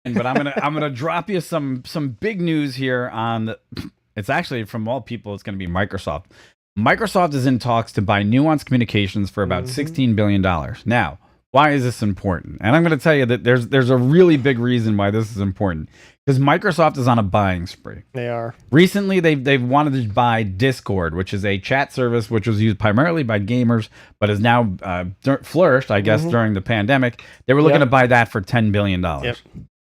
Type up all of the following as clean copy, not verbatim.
but I'm gonna drop you some big news here on the. It's actually from all people. It's going to be Microsoft. Microsoft is in talks to buy Nuance Communications for about $16 billion. Now, why is this important? And I'm going to tell you that there's a really big reason why this is important. Because Microsoft is on a buying spree. They are. Recently, they've wanted to buy Discord, which is a chat service which was used primarily by gamers, but has now flourished, I guess, during the pandemic. They were looking to buy that for $10 billion. Yep.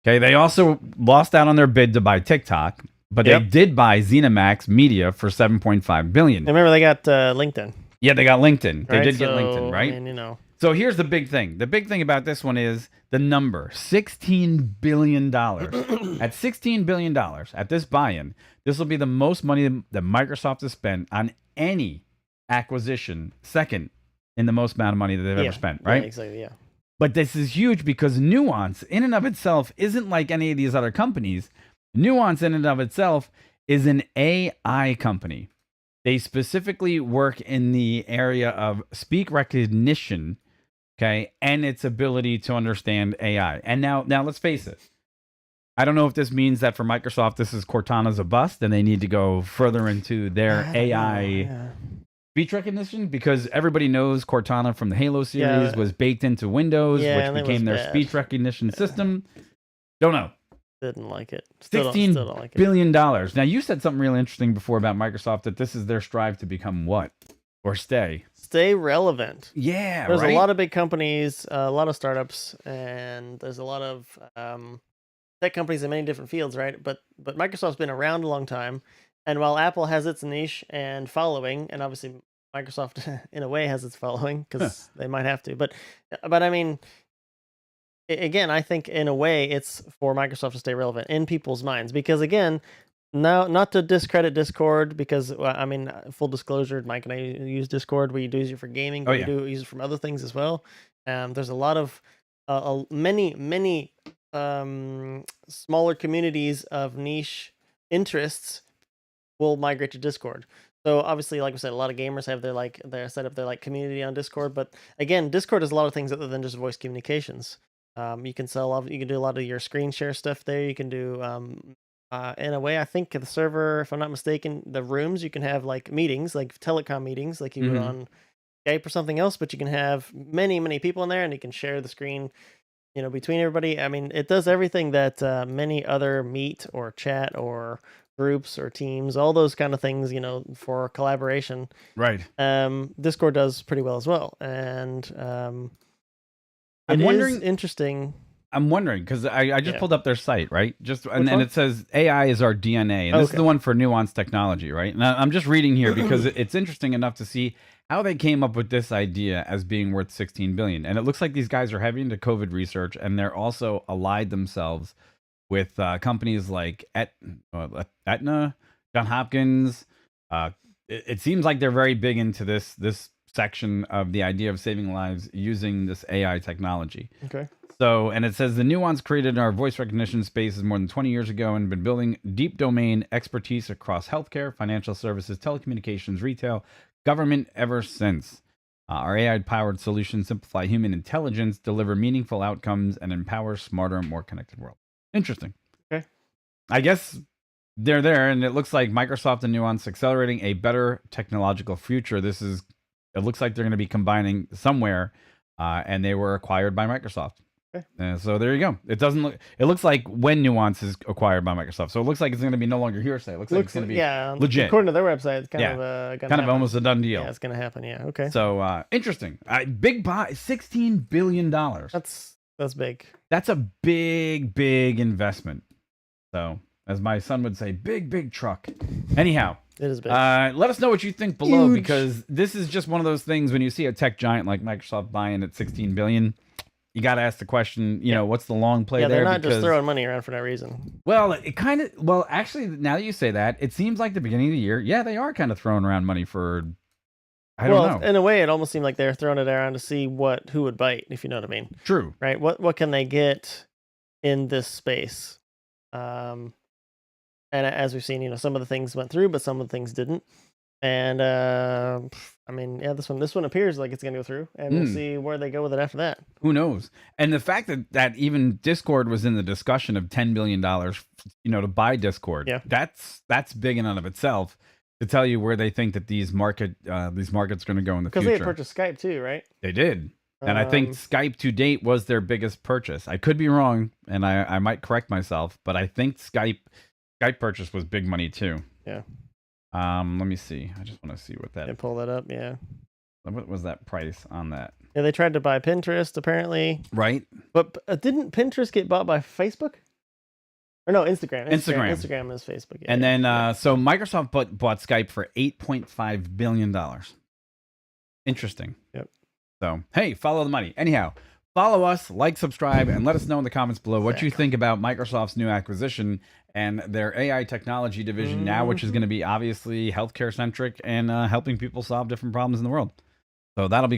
Okay, they also lost out on their bid to buy TikTok, but they did buy ZeniMax Media for $7.5 billion. Remember, they got LinkedIn. Yeah, they got LinkedIn. They Right? did get LinkedIn, right? I mean, So here's the big thing. The big thing about this one is the number, $16 billion. At $16 billion, at this buy-in, this will be the most money that Microsoft has spent on any acquisition, second in the most amount of money that they've ever spent, right? Yeah, exactly, yeah. But this is huge because Nuance, in and of itself, isn't like any of these other companies. Nuance, in and of itself, is an AI company. They specifically work in the area of speak recognition, okay, and its ability to understand AI. And now let's face it. I don't know if this means that for Microsoft, this is Cortana's a bust and they need to go further into their AI speech recognition, because everybody knows Cortana from the Halo series was baked into Windows, which became their speech recognition system. Don't know. Didn't like it. $16 billion. Now, you said something really interesting before about Microsoft, that this is their strive to become what? Or stay relevant. Yeah, there's a lot of big companies, a lot of startups, and there's a lot of tech companies in many different fields, right? But Microsoft's been around a long time, and while Apple has its niche and following, and obviously Microsoft in a way has its following because they might have to, but I mean, again, I think in a way it's for Microsoft to stay relevant in people's minds, because again, now, not to discredit Discord, because I mean, full disclosure, Mike and I use Discord. We do use it for gaming, but we do use it from other things as well. There's a lot of many smaller communities of niche interests will migrate to Discord. So obviously, like we said, a lot of gamers have their set up their community on Discord. But again, Discord is a lot of things other than just voice communications. You can you can do a lot of your screen share stuff there. You can do in a way, I think the server, if I'm not mistaken, the rooms, you can have meetings, like telecom meetings, like you would on Skype or something else, but you can have many people in there, and you can share the screen, between everybody. I mean, it does everything that many other meet or chat or groups or teams, all those kind of things, for collaboration. Right. Discord does pretty well as well, and I'm wondering, interesting. I'm wondering, because I just pulled up their site, right? And it says AI is our DNA, and this is the one for Nuance Technology, right? And I'm just reading here because it's interesting enough to see how they came up with this idea as being worth $16 billion. And it looks like these guys are heavy into COVID research, and they're also allied themselves with companies like Aetna, John Hopkins. It seems like they're very big into this section of the idea of saving lives using this AI technology. Okay. So, and it says the Nuance created in our voice recognition spaces more than 20 years ago and been building deep domain expertise across healthcare, financial services, telecommunications, retail, government ever since. Our AI-powered solutions simplify human intelligence, deliver meaningful outcomes, and empower smarter, more connected world. Interesting. Okay. I guess they're there, and it looks like Microsoft and Nuance accelerating a better technological future. It looks like they're going to be combining somewhere, and they were acquired by Microsoft. Okay. So there you go. It looks like when Nuance is acquired by Microsoft. So it looks like it's going to be no longer hearsay. It looks like it's going to be legit. According to their website, it's kind of almost a done deal. Yeah, it's going to happen. Yeah. Okay. So interesting. Big buy, $16 billion. That's big. That's a big investment. So as my son would say, big truck. Anyhow. It is big. Let us know what you think below, because this is just one of those things when you see a tech giant like Microsoft buying at $16 billion. You got to ask the question, what's the long play there? They're not just throwing money around for no reason. Well, actually, now that you say that, it seems like the beginning of the year, they are kind of throwing around money for, I don't know. In a way, it almost seemed like they're throwing it around to see who would bite, if you know what I mean. True. Right? What can they get in this space? And as we've seen, some of the things went through, but some of the things didn't. And I mean, yeah, this one appears like it's gonna go through, and we'll see where they go with it after that. Who knows? And the fact that even Discord was in the discussion of $10 billion, to buy Discord, Yeah. that's big in and of itself to tell you where they think that these markets are going to go in the Because future. they had purchased Skype too, right? They did. And I think Skype to date was their biggest purchase. I could be wrong, and I might correct myself, but I think Skype purchase was big money too. Yeah. Let me see. I just want to see what that. Yeah, pull that up. Yeah. What was that price on that? Yeah, they tried to buy Pinterest apparently. Right. But didn't Pinterest get bought by Facebook? Or no, Instagram. Instagram. Instagram is Facebook. Yeah, And then so Microsoft bought Skype for $8.5 billion. Interesting. Yep. So hey, follow the money. Anyhow, follow us, like, subscribe, and let us know in the comments below what you think about Microsoft's new acquisition and their AI technology division now, which is going to be obviously healthcare centric and helping people solve different problems in the world. So that'll be cool.